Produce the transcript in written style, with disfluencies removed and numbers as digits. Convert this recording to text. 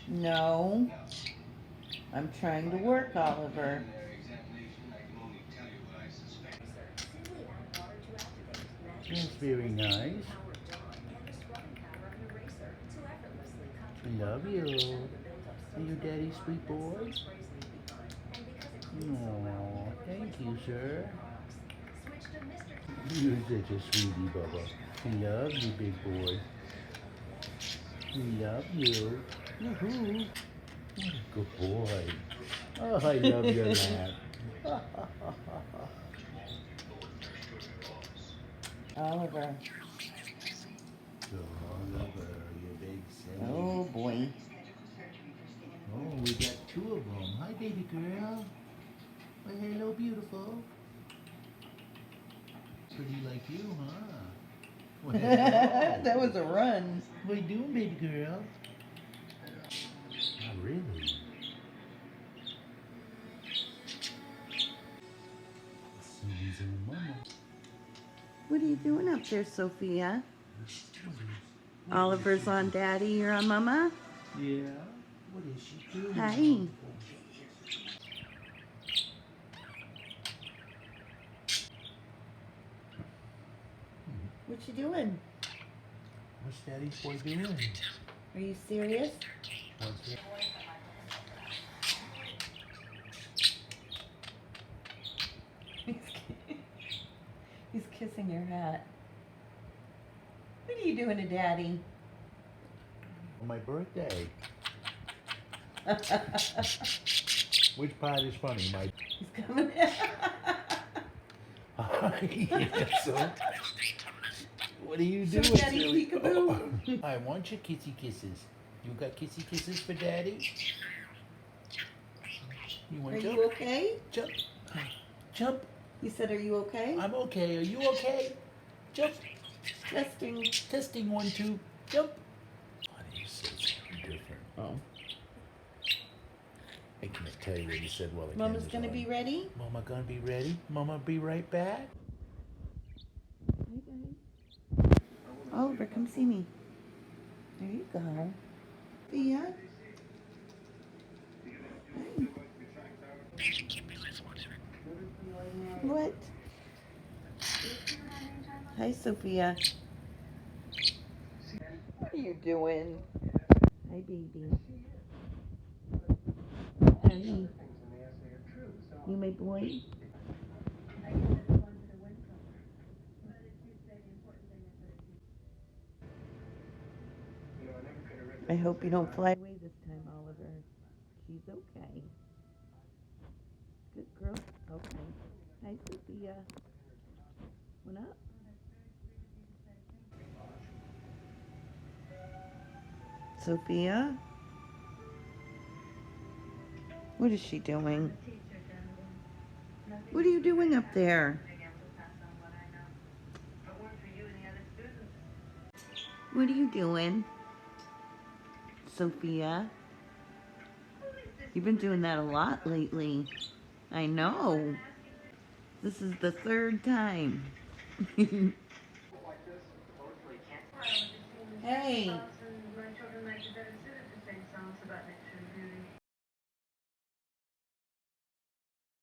No. I'm trying to work, Oliver. That's very nice. I love you. Are you daddy's sweet boy? Aw, thank you, sir. You're such a sweetie, Bubba. I love you, big boy. We love you. Woohoo! What a good boy. Oh, I love your laugh. Oliver. Oliver, you big silly. Oh boy. Oh, we got two of them. Hi, baby girl. Well, hello, beautiful. Pretty like you, huh? Well, That was a run. what are you doing, baby girl? Not really. Susie and Mama. What are you doing up there, Sophia? Oliver's on Daddy, you're on Mama? Yeah. What is she doing? Hi. What you doing? What's Daddy's boy doing? Are you serious? What's it? He's kissing your hat. What are you doing to Daddy? On my birthday. Which part is funny? My. He's coming. Yeah, so. What are you So doing, Daddy silly? peekaboo. I want your kissy kisses. You got kissy kisses for Daddy? You want Are jump? you okay? Jump. Jump. He said, are you okay? I'm okay. Are you okay? Jump. Testing. Testing 1, 2. Jump. Honey, you said something different. Oh. I can't tell you what you said while the Mama's camera's gonna on. be ready? Mama gonna be ready? Mama be right back? Hi, guys. Oliver, come see me. There you go. Thea? Hi. What? Hi, Sophia. What are you doing? Hi, baby. Hi. You my boy? I hope you don't fly away this time, Oliver. She's okay. Good girl. Okay. Hi, Sophia. What up? Sophia? What is she doing? What are you doing up there? What are you doing? Sophia? You've been doing that a lot lately. I know. This is the third time. Hey.